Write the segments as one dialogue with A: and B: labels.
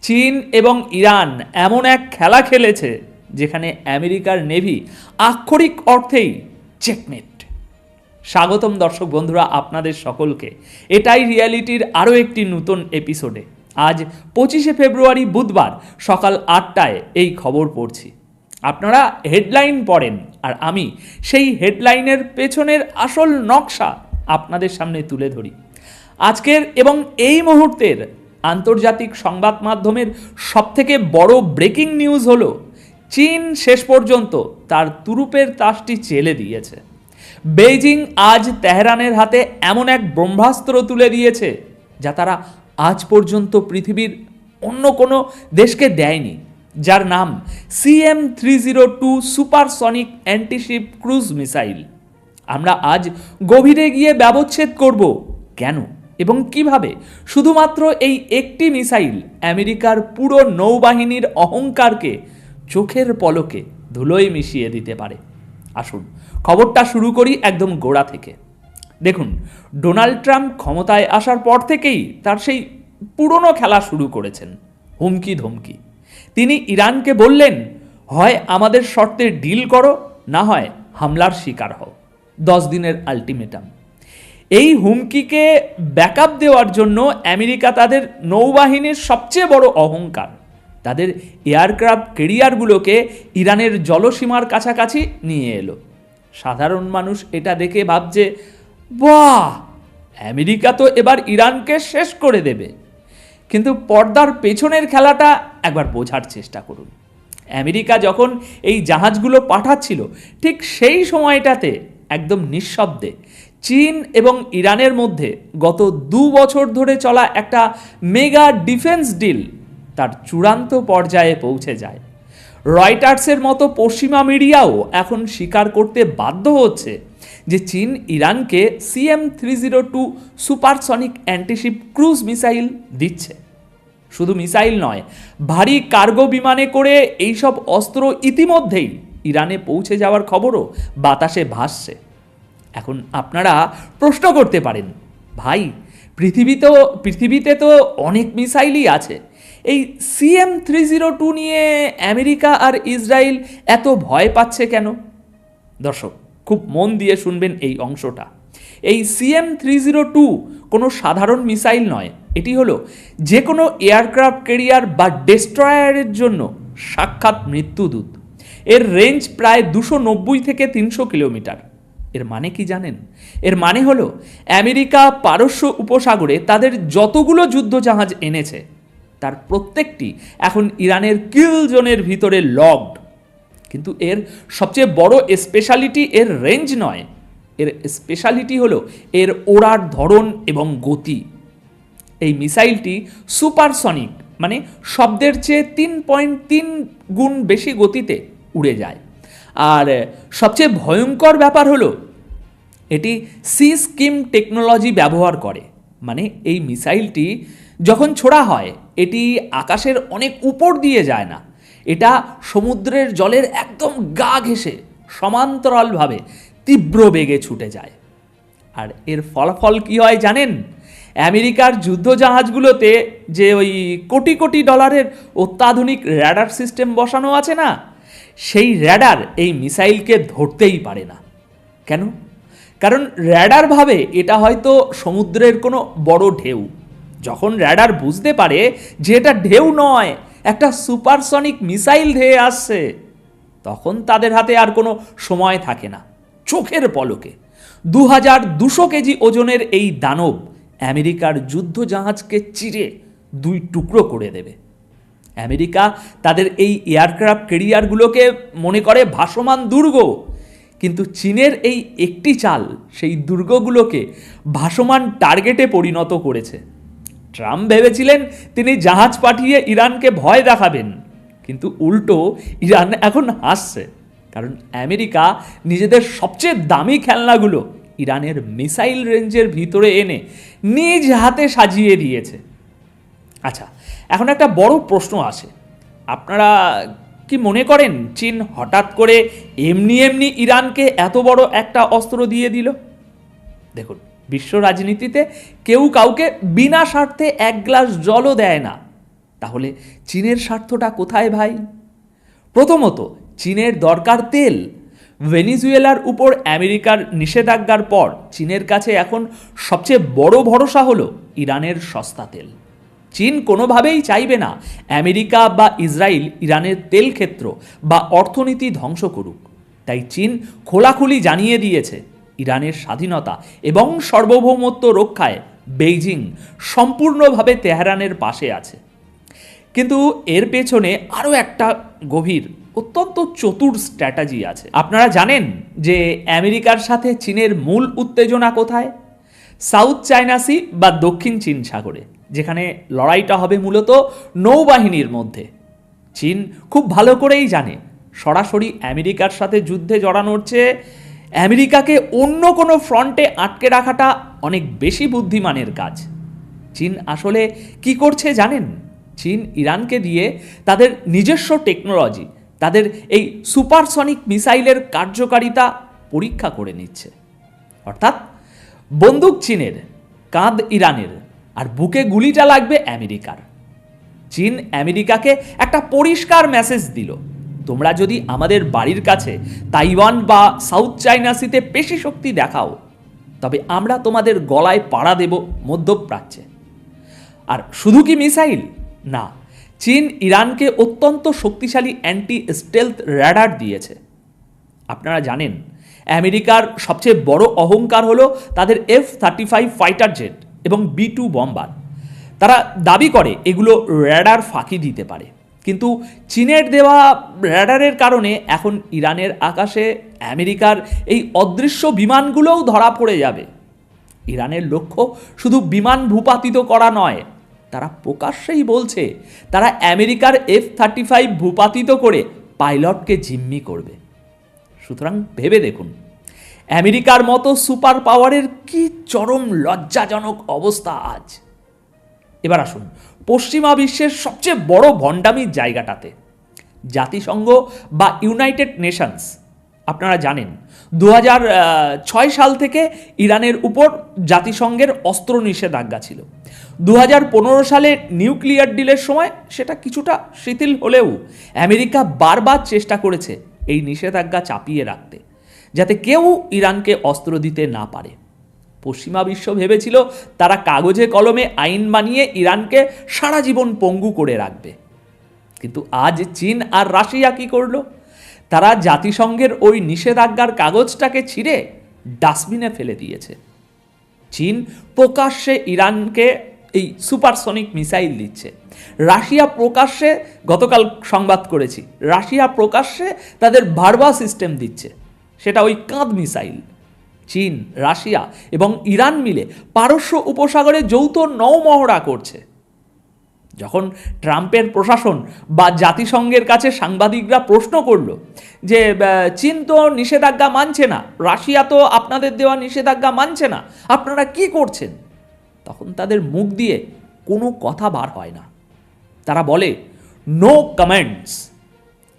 A: চীন এবং ইরান এমন এক খেলা খেলেছে যেখানে আমেরিকার নেভি আক্ষরিক অর্থেই চেকমেট। স্বাগতম দর্শক বন্ধুরা আপনাদের সকলকে এটাই রিয়ালিটির আরও একটি নতুন এপিসোডে। আজ 25শে ফেব্রুয়ারি বুধবার সকাল 8টায় এই খবর পড়ছি। আপনারা হেডলাইন পড়েন আর আমি সেই হেডলাইনের পেছনের আসল নকশা আপনাদের সামনে তুলে ধরি। আজকের এবং এই মুহূর্তের আন্তর্জাতিক সংবাদ মাধ্যমের সবথেকে বড় ব্রেকিং নিউজ হলো চীন শেষ পর্যন্ত তার তুরুপের তাসটি চেলে দিয়েছে। বেইজিং আজ তেহরানের হাতে এমন এক ব্রহ্মাস্ত্র তুলে দিয়েছে যা তারা আজ পর্যন্ত পৃথিবীর অন্য কোনো দেশকে দেয়নি, যার নাম CM-302 supersonic antiship cruise missile. আমরা আজ গভীরে গিয়ে ব্যবচ্ছেদ করব কেন এবং কিভাবে শুধুমাত্র এই একটি মিসাইল আমেরিকার পুরো নৌবাহিনীর অহংকারকে চোখের পলকে ধুলোয় মিশিয়ে দিতে পারে। আসুন খবরটা শুরু করি একদম গোড়া থেকে। দেখুন, ডোনাল্ড ট্রাম্প ক্ষমতায় আসার পর থেকেই তার সেই পুরনো খেলা শুরু করেছেন, হুমকি ধমকি। তিনি ইরানকে বললেন, হয় আমাদের শর্তে ডিল করো, না হয় হামলার শিকার হও। 10 দিনের আলটিমেটাম। এই হুমকিকে ব্যাকআপ দেওয়ার জন্য আমেরিকা তাদের নৌবাহিনীর সবচেয়ে বড় অহংকার, তাদের এয়ারক্রাফট ক্যারিয়ারগুলোকে ইরানের জলসীমার কাছাকাছি নিয়ে এলো। সাধারণ মানুষ এটা দেখে ভাবছে, বাহ, আমেরিকা তো এবার ইরানকে শেষ করে দেবে। কিন্তু পর্দার পেছনের খেলাটা একবার বোঝার চেষ্টা করুন। আমেরিকা যখন এই জাহাজগুলো পাঠাচ্ছিল, ঠিক সেই সময়টাতে একদম নিঃশব্দে চীন এবং ইরানের মধ্যে গত 2 বছর ধরে চলা একটা মেগা ডিফেন্স ডিল তার চূড়ান্ত পর্যায়ে পৌঁছে যায়। রয়টার্সের মতো পশ্চিমা মিডিয়াও এখন স্বীকার করতে বাধ্য হচ্ছে যে চীন ইরানকে CM-302 supersonic antiship cruise missile দিচ্ছে। শুধু মিসাইল নয়, ভারী কার্গো বিমানে করে এইসব অস্ত্র ইতিমধ্যেই ইরানে পৌঁছে যাওয়ার খবরও বাতাসে ভাসছে। এখন আপনারা প্রশ্ন করতে পারেন, ভাই, পৃথিবীতে তো অনেক মিসাইলই আছে, এই CM-302 নিয়ে আমেরিকা আর ইসরায়েল এত ভয় পাচ্ছে কেন? দর্শক, খুব মন দিয়ে শুনবেন এই অংশটা। এই CM-302 কোনো সাধারণ মিসাইল নয়, এটি হলো যে কোনো এয়ারক্রাফট ক্যারিয়ার বা ডেস্ট্রয়ারের জন্য সাক্ষাৎ মৃত্যুদূত। এর রেঞ্জ প্রায় 290 থেকে 300 কিলোমিটার। এর মানে কি জানেন? এর মানে হলো আমেরিকা পারস্য উপসাগরে তাদের যতগুলো যুদ্ধজাহাজ এনেছে তার প্রত্যেকটি এখন ইরানের কিল জোনের ভিতরে লগড। কিন্তু এর সবচেয়ে বড় স্পেশালিটি এর রেঞ্জ নয়, এর স্পেশালিটি হলো এর ওড়ার ধরন এবং গতি। এই মিসাইলটি সুপারসনিক, মানে শব্দের চেয়ে 3.3 গুণ বেশি গতিতে উড়ে যায়। আর সবচেয়ে ভয়ঙ্কর ব্যাপার হলো এটি সি স্কিম টেকনোলজি ব্যবহার করে। মানে এই মিসাইলটি যখন ছোড়া হয় এটি আকাশের অনেক উপর দিয়ে যায় না, এটা সমুদ্রের জলের একদম গা ঘেঁষে সমান্তরালভাবে তীব্র বেগে ছুটে যায়। আর এর ফলাফল কি হয় জানেন? আমেরিকার যুদ্ধজাহাজগুলোতে যে ওই কোটি কোটি ডলারের অত্যাধুনিক র্যাডার সিস্টেম বসানো আছে না, সেই র্যাডার এই মিসাইলকে ধরতেই পারে না। কেন? কারণ র্যাডার ভাবে এটা হয়তো সমুদ্রের কোনো বড় ঢেউ। যখন র্যাডার বুঝতে পারে যে এটা ঢেউ নয়, একটা সুপারসনিক মিসাইল ধেয়ে আসছে, তখন তাদের হাতে আর কোনো সময় থাকে না। চোখের পলকে 2200 কেজি ওজনের এই দানব আমেরিকার যুদ্ধজাহাজকে চিরে 2 টুকরো করে দেবে। আমেরিকা তাদের এই এয়ারক্রাফট ক্যারিয়ারগুলোকে মনে করে ভাসমান দুর্গ, কিন্তু চীনের এই একটি চাল সেই দুর্গগুলোকে ভাসমান টার্গেটে পরিণত করেছে। ট্রাম্প ভেবেছিলেন তিনি জাহাজ পাঠিয়ে ইরানকে ভয় দেখাবেন, কিন্তু উল্টো ইরান এখন হাসছে, কারণ আমেরিকা নিজেদের সবচেয়ে দামি খেলনাগুলো ইরানের মিসাইল রেঞ্জের ভিতরে এনে নিজ হাতে সাজিয়ে দিয়েছে। আচ্ছা, এখন একটা বড় প্রশ্ন আসে, আপনারা কি মনে করেন চীন হঠাৎ করে এমনি ইরানকে এত বড় একটা অস্ত্র দিয়ে দিল? দেখুন, বিশ্ব রাজনীতিতে কেউ কাউকে বিনা স্বার্থে এক গ্লাস জলও দেয় না। তাহলে চীনের স্বার্থটা কোথায় ভাই? প্রথমত, চীনের দরকার তেল। ভেনিজুয়েলার উপর আমেরিকার নিষেধাজ্ঞার পর চীনের কাছে এখন সবচেয়ে বড় ভরসা হলো ইরানের সস্তা তেল। চীন কোনোভাবেই চাইবে না আমেরিকা বা ইসরায়েল ইরানের তেল ক্ষেত্র বা অর্থনীতি ধ্বংস করুক। তাই চীন খোলাখুলি জানিয়ে দিয়েছে ইরানের স্বাধীনতা এবং সার্বভৌমত্ব রক্ষায় বেইজিং সম্পূর্ণভাবে তেহরানের পাশে আছে। কিন্তু এর পেছনে আরও একটা গভীর, অত্যন্ত চতুর স্ট্র্যাটেজি আছে। আপনারা জানেন যে আমেরিকার সাথে চীনের মূল উত্তেজনা কোথায়? সাউথ চায়না সি বা দক্ষিণ চীন সাগরে, যেখানে লড়াইটা হবে মূলত নৌবাহিনীর মধ্যে। চীন খুব ভালো করেই জানে সরাসরি আমেরিকার সাথে যুদ্ধে জড়ানোর চেয়ে আমেরিকাকে অন্য কোনো ফ্রন্টে আটকে রাখাটা অনেক বেশি বুদ্ধিমানের কাজ। চীন আসলে কি করছে জানেন? চীন ইরানকে দিয়ে তাদের নিজস্ব টেকনোলজি, তাদের এই সুপারসনিক মিসাইলের কার্যকারিতা পরীক্ষা করে নিচ্ছে। অর্থাৎ বন্দুক চীনের, কাঁধ ইরানের, আর বুকে গুলিটা লাগবে আমেরিকার। চীন আমেরিকাকে একটা পরিষ্কার মেসেজ দিল, তোমরা যদি আমাদের বাড়ির কাছে তাইওয়ান বা সাউথ চায়না সিতে পেশি শক্তি দেখাও, তবে আমরা তোমাদের গলায় পাড়া দেব মধ্যপ্রাচ্যে। আর শুধু কি মিসাইল না, চীন ইরানকে অত্যন্ত শক্তিশালী অ্যান্টি স্টেলথ র্যাডার দিয়েছে। আপনারা জানেন আমেরিকার সবচেয়ে বড় অহংকার হলো তাদের F-35 ফাইটার জেট এবং B-2 বম্বার। তারা দাবি করে এগুলো র্যাডার ফাঁকি দিতে পারে, কিন্তু চীনের দেওয়া র্যাডারের কারণে এখন ইরানের আকাশে আমেরিকার এই অদৃশ্য বিমানগুলোও ধরা পড়ে যাবে। ইরানের লক্ষ্য শুধু বিমান ভূপাতিত করা নয়, তারা প্রকাশ্যেই বলছে তারা আমেরিকার F-35 ভূপাতিত করে পাইলটকে জিম্মি করবে। সুতরাং ভেবে দেখুন আমেরিকার মতো সুপার পাওয়ারের কি চরম লজ্জাজনক অবস্থা আজ। এবার আসুন পশ্চিমা বিশ্বের সবচেয়ে বড় ভণ্ডামির জায়গাটাতে, জাতিসংঘ বা ইউনাইটেড নেশনস। আপনারা জানেন 2006 সাল থেকে ইরানের উপর জাতিসংঘের অস্ত্র নিষেধাজ্ঞা ছিল। 2015 সালে নিউক্লিয়ার ডিলের সময় সেটা কিছুটা শিথিল হলেও আমেরিকা বারবার চেষ্টা করেছে এই নিষেধাজ্ঞা চাপিয়ে রাখতে, যাতে কেউ ইরানকে অস্ত্র দিতে না পারে। পশ্চিমা বিশ্ব ভেবেছিল তারা কাগজে কলমে আইন বানিয়ে ইরানকে সারা জীবন পঙ্গু করে রাখবে। কিন্তু আজ চীন আর রাশিয়া কি করলো? তারা জাতিসংঘের ওই নিষেধাজ্ঞার কাগজটাকে ছিঁড়ে ডাস্টবিনে ফেলে দিয়েছে। চীন প্রকাশ্যে ইরানকে এই সুপারসনিক মিসাইল দিচ্ছে। রাশিয়া প্রকাশ্যে, গতকাল সংবাদ করেছি, রাশিয়া প্রকাশ্যে তাদের ভার্বা সিস্টেম দিচ্ছে, সেটা ওই কাঁধ মিসাইল। চীন, রাশিয়া এবং ইরান মিলে পারস্য উপসাগরে যৌথ নৌমহড়া করছে। যখন ট্রাম্পের প্রশাসন বা জাতিসংঘের কাছে সাংবাদিকরা প্রশ্ন করল যে চীন তো নিষেধাজ্ঞা মানছে না, রাশিয়া তো আপনাদের দেওয়া নিষেধাজ্ঞা মানছে না, আপনারা কি করছেন? তখন তাদের মুখ দিয়ে কোনো কথা বার হয় না। তারা বলে নো কমেন্টস।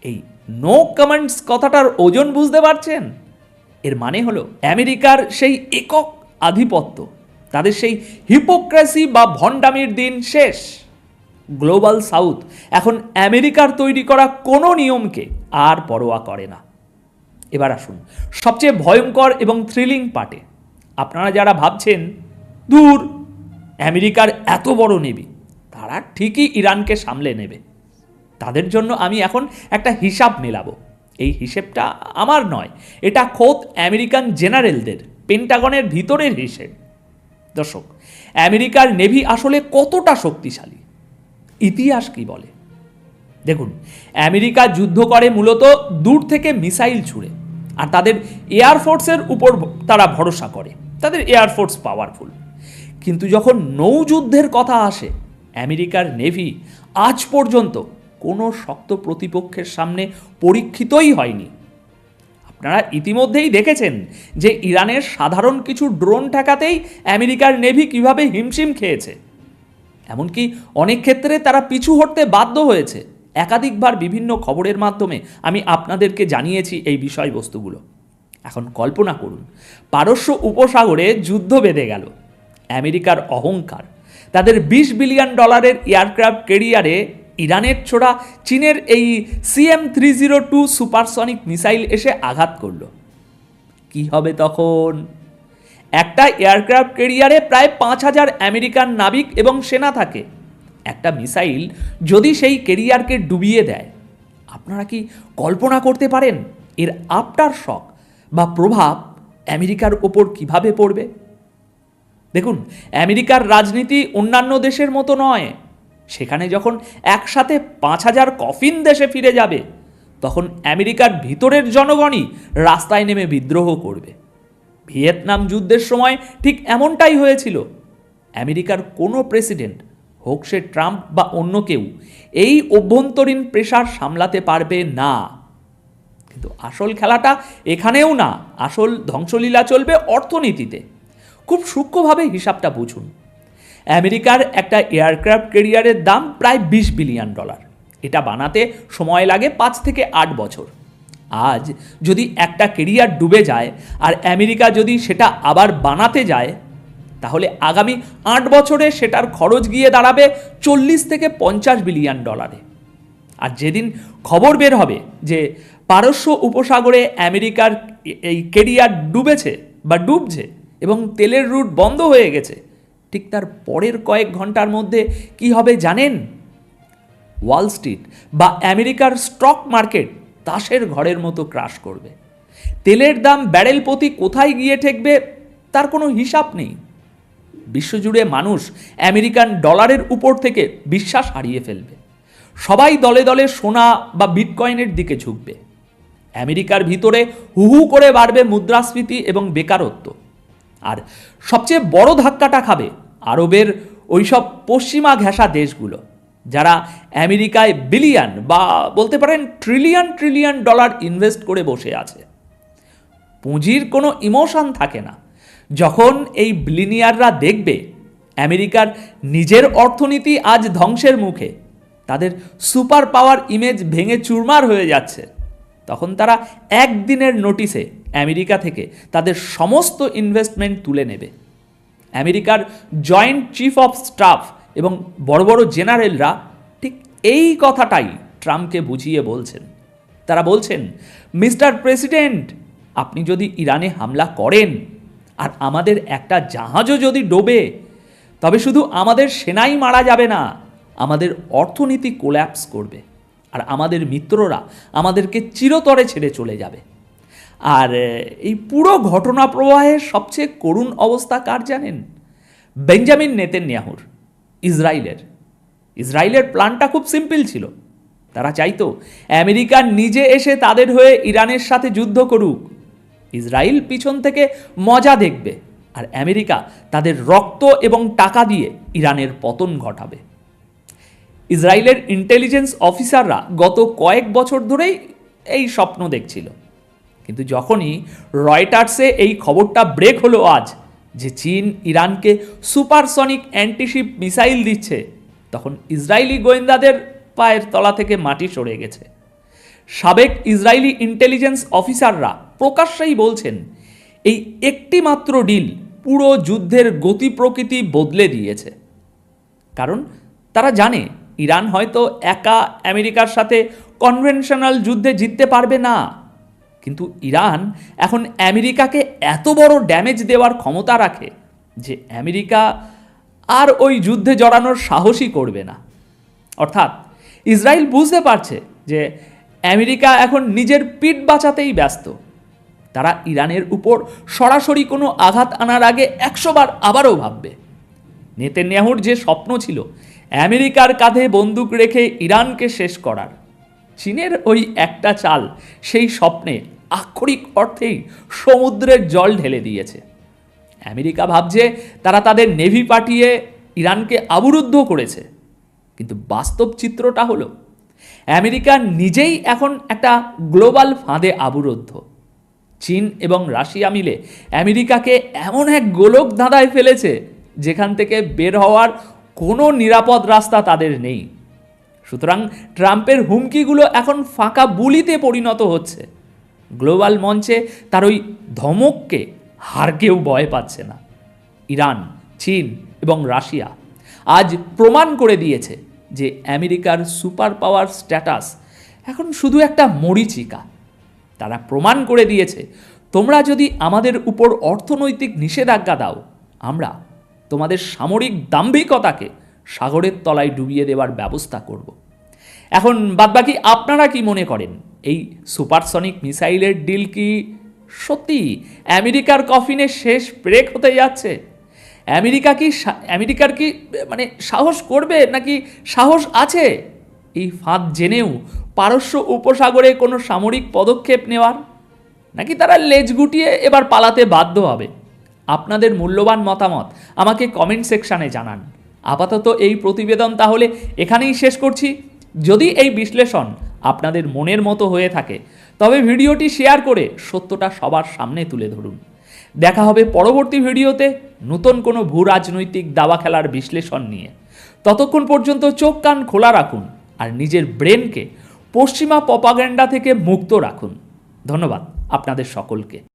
A: এই নো কমেন্টস কথাটার ওজন বুঝতে পারছেন? এর মানে হলো আমেরিকার সেই একক আধিপত্য, তাদের সেই হিপোক্রেসি বা ভণ্ডামির দিন শেষ। গ্লোবাল সাউথ এখন আমেরিকার তৈরি করা কোনো নিয়মকে আর পরোয়া করে না। এবার আসুন সবচেয়ে ভয়ঙ্কর এবং থ্রিলিং পার্টে। আপনারা যারা ভাবছেন দূর আমেরিকার এত বড় নেভি, তারা ঠিকই ইরানকে সামলে নেবে, তাদের জন্য আমি এখন একটা হিসাব মেলাবো। এই হিসেবটা আমার নয়, এটা খোদ আমেরিকান জেনারেলদের পেন্টাগনের ভিতরের হিসেব। দর্শক, আমেরিকার নেভি আসলে কতটা শক্তিশালী ইতিহাস কি বলে? দেখুন, আমেরিকা যুদ্ধ করে মূলত দূর থেকে মিসাইল ছুড়ে, আর তাদের এয়ারফোর্সের উপর তারা ভরসা করে, তাদের এয়ারফোর্স পাওয়ারফুল। কিন্তু যখন নৌযুদ্ধের কথা আসে, আমেরিকার নেভি আজ পর্যন্ত কোনো শক্ত প্রতিপক্ষের সামনে পরীক্ষিতই হয়নি। আপনারা ইতিমধ্যেই দেখেছেন যে ইরানের সাধারণ কিছু ড্রোন ঠেকাতেই আমেরিকার নেভি কিভাবে হিমশিম খেয়েছে। এমনকি অনেক ক্ষেত্রে তারা পিছু হটতে বাধ্য হয়েছে। একাধিকবার বিভিন্ন খবরের মাধ্যমে আমি আপনাদেরকে জানিয়েছি এই বিষয়বস্তুগুলো। এখন কল্পনা করুন, পারস্য উপসাগরে যুদ্ধ বেঁধে গেল। আমেরিকার অহংকার, তাদের $20 বিলিয়ন এয়ারক্রাফট ক্যারিয়ারে ইরানের ছোড়া চীনের এই CM-302 সুপারসনিক মিসাইল এসে আঘাত করল। কি হবে তখন? একটা এয়ারক্রাফট ক্যারিয়ারে প্রায় 5,000 আমেরিকান নাবিক এবং সেনা থাকে। একটা মিসাইল যদি সেই ক্যারিয়ারকে ডুবিয়ে দেয়, আপনারা কি কল্পনা করতে পারেন এর আফটার শক বা প্রভাব আমেরিকার ওপর কিভাবে পড়বে? দেখুন, আমেরিকার রাজনীতি অন্যান্য দেশের মতো নয়। সেখানে যখন একসাথে 5,000 কফিন দেশে ফিরে যাবে, তখন আমেরিকার ভিতরের জনগণই রাস্তায় নেমে বিদ্রোহ করবে। ভিয়েতনাম যুদ্ধের সময় ঠিক এমনটাই হয়েছিল। আমেরিকার কোনো প্রেসিডেন্ট, হোক সে ট্রাম্প বা অন্য কেউ, এই অভ্যন্তরীণ প্রেসার সামলাতে পারবে না। কিন্তু আসল খেলাটা এখানেও না, আসল ধ্বংসলীলা চলবে অর্থনীতিতে। খুব সূক্ষ্মভাবে হিসাবটা বুঝুন। আমেরিকার একটা এয়ারক্রাফট ক্যারিয়ারের দাম প্রায় $20 বিলিয়ন। এটা বানাতে সময় লাগে 5 থেকে 8 বছর। আজ যদি একটা ক্যারিয়ার ডুবে যায় আর আমেরিকা যদি সেটা আবার বানাতে যায়, তাহলে আগামী 8 বছরে সেটার খরচ গিয়ে দাঁড়াবে $40 থেকে $50 বিলিয়ন। আর যেদিন খবর বের হবে যে পারস্য উপসাগরে আমেরিকার এই ক্যারিয়ার ডুবেছে বা ডুবছে এবং তেলের রুট বন্ধ হয়ে গেছে, ঠিক তার পরের কয়েক ঘন্টার মধ্যে কি হবে জানেন? ওয়াল স্ট্রিট বা আমেরিকার স্টক মার্কেট তাসের ঘরের মতো ক্রাশ করবে। তেলের দাম ব্যারেল প্রতি কোথায় গিয়ে ঠেকবে তার কোনো হিসাব নেই। বিশ্বজুড়ে মানুষ আমেরিকান ডলারের উপর থেকে বিশ্বাস হারিয়ে ফেলবে। সবাই দলে দলে সোনা বা বিটকয়েনের দিকে ঝুঁকবে। আমেরিকার ভিতরে হুহু করে বাড়বে মুদ্রাস্ফীতি এবং বেকারত্ব। আর সবচেয়ে বড় ধাক্কাটা খাবে আরবের ওইসব পশ্চিমা ঘেঁষা দেশগুলো, যারা আমেরিকায় বিলিয়ন বা বলতে পারেন ট্রিলিয়ন ডলার ইনভেস্ট করে বসে আছে। পুঁজির কোনো ইমোশন থাকে না। যখন এই বিলিনিয়াররা দেখবে আমেরিকার নিজের অর্থনীতি আজ ধ্বংসের মুখে, তাদের সুপার পাওয়ার ইমেজ ভেঙে চুরমার হয়ে যাচ্ছে, তখন তারা একদিনের নোটিশে আমেরিকা থেকে তাদের সমস্ত ইনভেস্টমেন্ট তুলে নেবে। আমেরিকার জয়েন্ট চিফ অফ স্টাফ এবং বড় বড় জেনারেলরা ঠিক এই কথাটাই ট্রাম্পকে বুঝিয়ে বলছেন। তারা বলছেন, মিস্টার প্রেসিডেন্ট, আপনি যদি ইরানে হামলা করেন আর আমাদের একটা জাহাজও যদি ডোবে, তবে শুধু আমাদের সেনাই মারা যাবে না, আমাদের অর্থনীতি কোল্যাপস করবে আর আমাদের মিত্ররা আমাদেরকে চিরতরে ছেড়ে চলে যাবে। আর এই পুরো ঘটনা প্রবাহের সবচেয়ে করুণ অবস্থা কার জানেন? বেঞ্জামিন নেতানিয়াহুর, ইসরায়েলের প্ল্যানটা খুব সিম্পল ছিল। তারা চাইতো আমেরিকা নিজে এসে তাদের হয়ে ইরানের সাথে যুদ্ধ করুক। ইসরায়েল পিছন থেকে মজা দেখবে আর আমেরিকা তাদের রক্ত এবং টাকা দিয়ে ইরানের পতন ঘটাবে। ইসরায়েলের ইন্টেলিজেন্স অফিসাররা গত কয়েক বছর ধরেই এই স্বপ্ন দেখছিল। কিন্তু যখনই রয়টার্সে এই খবরটা ব্রেক হলো আজ যে চীন ইরানকে সুপারসনিক অ্যান্টিশিপ মিসাইল দিচ্ছে, তখন ইসরায়েলি গোয়েন্দাদের পায়ের তলা থেকে মাটি সরে গেছে। সাবেক ইসরায়েলি ইন্টেলিজেন্স অফিসাররা প্রকাশ্যেই বলছেন, এই একটি মাত্র ডিল পুরো যুদ্ধের গতি প্রকৃতি বদলে দিয়েছে। কারণ তারা জানে ইরান হয়তো একা আমেরিকার সাথে কনভেনশনাল যুদ্ধে জিততে পারবে না, কিন্তু ইরান এখন আমেরিকাকে এত বড় ড্যামেজ দেওয়ার ক্ষমতা রাখে যে আমেরিকা আর ওই যুদ্ধে জড়ানোর সাহসই করবে না। অর্থাৎ ইসরায়েল বুঝতে পারছে যে আমেরিকা এখন নিজের পিঠ বাঁচাতেই ব্যস্ত। তারা ইরানের উপর সরাসরি কোনো আঘাত আনার আগে 100 বার আবারও ভাববে। নেতানিয়াহুর যে স্বপ্ন ছিল আমেরিকার কাঁধে বন্দুক রেখে ইরানকে শেষ করার, চীনের ওই একটা চাল সেই স্বপ্নে আক্ষরিক অর্থেই সমুদ্রের জল ঢেলে দিয়েছে। আমেরিকা ভাবছে তারা তাদের নেভি পাঠিয়ে ইরানকে অবরুদ্ধ করেছে, কিন্তু বাস্তব চিত্রটা হলো আমেরিকা নিজেই এখন একটা গ্লোবাল ফাঁদে আবদ্ধ। চীন এবং রাশিয়া মিলে আমেরিকাকে এমন এক গোলক ধাঁধায় ফেলেছে যেখান থেকে বের হওয়ার কোনো নিরাপদ রাস্তা তাদের নেই। সুতরাং ট্রাম্পের হুমকিগুলো এখন ফাঁকা বুলিতে পরিণত হচ্ছে। গ্লোবাল মঞ্চে তার ওই ধমককে হার কেউ ভয় পাচ্ছে না। ইরান, চীন এবং রাশিয়া আজ প্রমাণ করে দিয়েছে যে আমেরিকার সুপার পাওয়ার স্ট্যাটাস এখন শুধু একটা মরীচিকা। তারা প্রমাণ করে দিয়েছে, তোমরা যদি আমাদের উপর অর্থনৈতিক নিষেধাজ্ঞা দাও, আমরা তোমাদের সামরিক দাম্ভিকতাকে সাগরের তলায় ডুবিয়ে দেওয়ার ব্যবস্থা করব। এখন বাদবাকি আপনারা কি মনে করেন, এই সুপারসনিক মিসাইলের ডিল কি সত্যি আমেরিকার কফিনে শেষ ব্রেক হতে যাচ্ছে? আমেরিকার কি মানে সাহস করবে, নাকি সাহস আছে এই ফাঁদ জেনেও পারস্য উপসাগরে কোনো সামরিক পদক্ষেপ নেওয়ার, নাকি তারা লেজ গুটিয়ে এবার পালাতে বাধ্য হবে? আপনাদের মূল্যবান মতামত আমাকে কমেন্ট সেকশানে জানান। আপাতত এই প্রতিবেদন তাহলে এখানেই শেষ করছি। যদি এই বিশ্লেষণ আপনাদের মনের মতো হয়ে থাকে তবে ভিডিওটি শেয়ার করে সত্যটা সবার সামনে তুলে ধরুন। দেখা হবে পরবর্তী ভিডিওতে নতুন কোনো ভূ রাজনৈতিক দাবা খেলার বিশ্লেষণ নিয়ে। ততক্ষণ পর্যন্ত চোখ কান খোলা রাখুন আর নিজের ব্রেনকে পশ্চিমা প্রপাগান্ডা থেকে মুক্ত রাখুন। ধন্যবাদ আপনাদের সকলকে।